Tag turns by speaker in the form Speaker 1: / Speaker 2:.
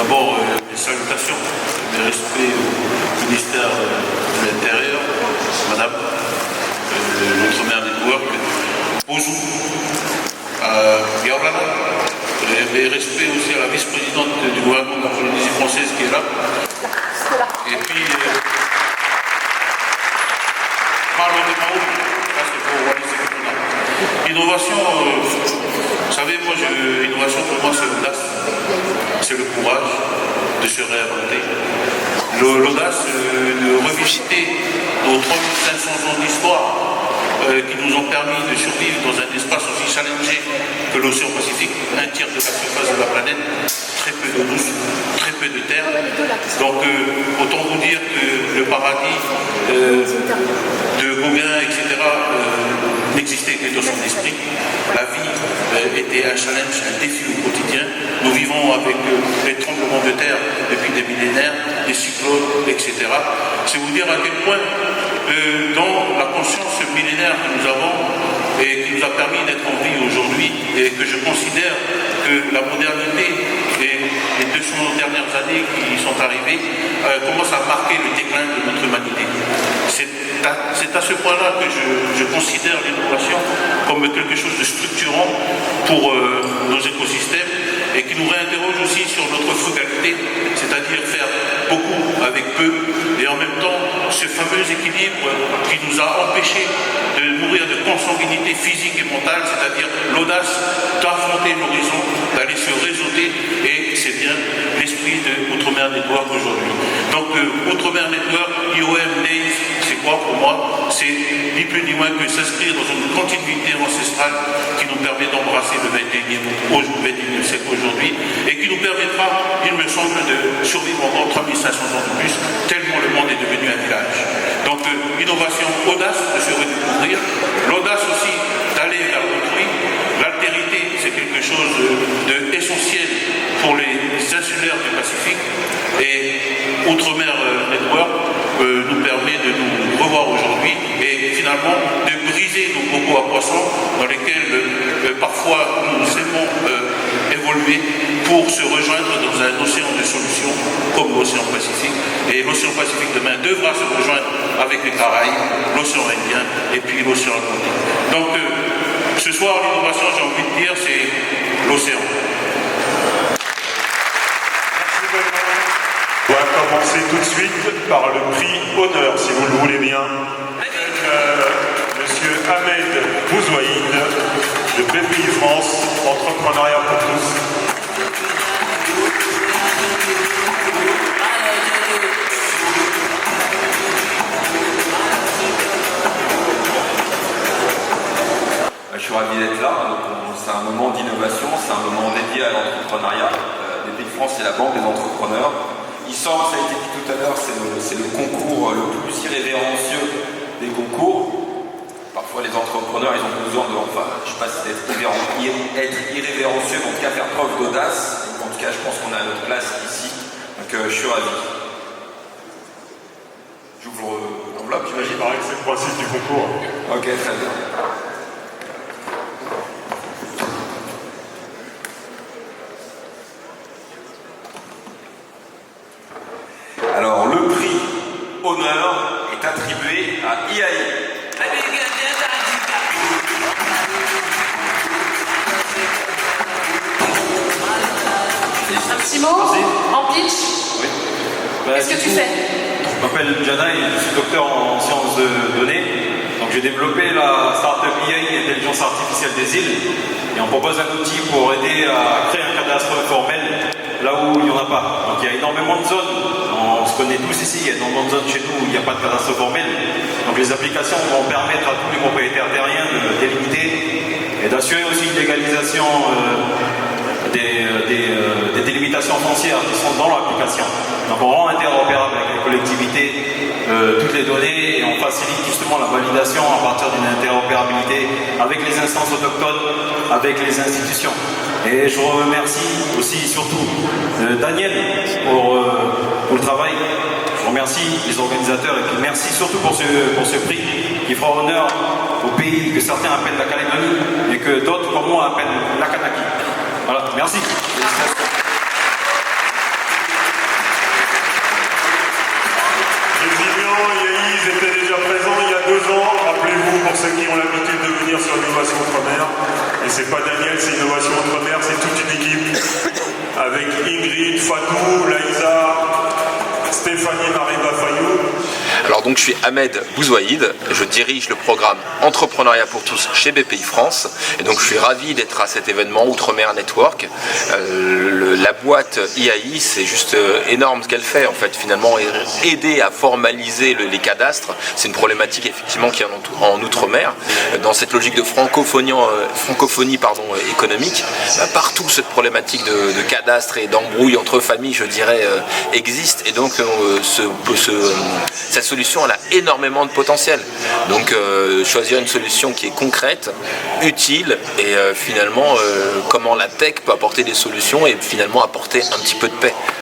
Speaker 1: D'abord, les salutations, mes respects au ministère de l'Intérieur, Madame, l'Outre-mer Network, Ouzou, Yaoulana, les respects aussi à la vice-présidente du gouvernement de la Polynésie française qui est là. Et puis, Marlon de Mao, ça c'est pour Wallis et Futuna. Innovation, vous savez, moi, innovation pour moi c'est l'audace, c'est le courage de se réinventer. L'audace de revisiter nos 3500 ans d'histoire qui nous ont permis de survivre dans un espace aussi challengé que l'océan Pacifique, un tiers de la surface de la planète, très peu d'eau douce, très peu de terre. Donc autant vous dire que le paradis de Gauguin, etc., n'existait que dans son esprit. La vie était un challenge, un défi au quotidien. Nous vivons avec les tremblements de terre depuis des millénaires, des cyclones, etc. C'est vous dire à quel point dans la conscience millénaire que nous avons et qui nous a permis d'être en vie aujourd'hui, et que je considère que la modernité et les 200 dernières années qui sont arrivées commencent à marquer le déclin de notre humanité. C'est à ce point-là que je considère l'innovation comme quelque chose de structurant pour nos écosystèmes et qui nous réinterroge aussi sur notre frugalité, c'est-à-dire faire beaucoup avec peu, et en même temps ce fameux équilibre qui nous a empêchés de nourrir de consanguinité physique et mentale, c'est-à-dire l'audace d'affronter l'horizon, d'aller se réseauter, et c'est bien l'esprit de Outre-mer Network aujourd'hui. Donc Outre-mer Network, IOM Days, c'est quoi pour moi? C'est ni plus ni moins que s'inscrire dans une continuité ancestrale qui nous permet d'embrasser le 21e siècle aujourd'hui et qui nous permettra, il me semble, de survivre encore 3500 ans de plus, tellement le monde est devenu un village. Donc innovation, audace de se redécouvrir, l'audace aussi d'aller vers l'autrui, l'altérité c'est quelque chose d'essentiel pour les insulaires du Pacifique, et Outre-mer Network nous permet de nous revoir aujourd'hui et finalement de briser nos bocaux à poissons dans lesquels parfois nous aimons évoluer pour se rejoindre dans un océan de solutions comme l'océan Pacifique. Et l'océan Pacifique demain devra se rejoindre avec les Caraïbes, l'océan Indien et puis l'océan Atlantique. Donc ce soir l'innovation, j'ai envie de dire, c'est l'océan.
Speaker 2: On va commencer tout de suite par le prix honneur, si vous le voulez bien. Monsieur Ahmed Bouzouaïd, de BPI France, Entrepreneuriat pour tous.
Speaker 3: Je suis ravi d'être là. C'est un moment d'innovation, c'est un moment dédié à l'entrepreneuriat. BPI France, c'est la banque des entrepreneurs. Il semble, ça a été dit tout à l'heure, c'est le concours le plus irrévérencieux des concours. Parfois les entrepreneurs, ils ont besoin de, enfin, je ne sais pas si c'est être irrévérencieux, mais en tout cas faire preuve d'audace. En tout cas, je pense qu'on a notre place ici. Donc je suis ravi. J'ouvre l'enveloppe, j'imagine.
Speaker 2: Il paraît que c'est le principe du concours.
Speaker 3: Ok, très bien. Alors, le prix honneur est attribué à IAI.
Speaker 4: Un petit mot en pitch.
Speaker 5: Oui.
Speaker 4: Qu'est-ce que tu fais?
Speaker 5: Je m'appelle Janaï, je suis docteur en sciences de données. Donc j'ai développé la startup IAI, Intelligence Artificielle des îles. Et on propose un outil pour aider à créer un cadastre formel là où il n'y en a pas. Donc il y a énormément de zones, on se connaît tous ici, il y a énormément de zones chez nous où il n'y a pas de cadastre formel. Donc les applications vont permettre à tous les propriétaires terriens de délimiter et d'assurer aussi une légalisation des délimitations foncières qui sont dans l'application. Donc on rend interopérable avec les collectivités toutes les données et on facilite justement la validation à partir d'une interopérabilité avec les instances autochtones, avec les institutions. Et je remercie aussi surtout Daniel pour le travail. Je remercie les organisateurs et puis merci surtout pour ce prix qui fera honneur au pays que certains appellent la Calédonie et que d'autres comme moi appellent la Kanaki. Voilà, merci.
Speaker 2: Et c'est pas Daniel, c'est Innovation Outre-mer, c'est toute une équipe avec Ingrid, Fatou, Laïsa, Stéphanie Mariba-Fayou.
Speaker 6: Alors donc je suis Ahmed Bouzouaïd, je dirige le programme Entrepreneuriat pour tous chez BPI France et donc je suis ravi d'être à cet événement Outre-mer Network. La boîte IAI, c'est juste énorme ce qu'elle fait en fait, finalement aider à formaliser les cadastres, c'est une problématique effectivement qui est en Outre-mer. Dans cette logique de francophonie économique, partout cette problématique de cadastre et d'embrouille entre familles, je dirais, existe et donc cette solution elle a énormément de potentiel. Donc choisir une solution qui est concrète, utile et finalement comment la tech peut apporter des solutions et finalement apporter un petit peu de paix.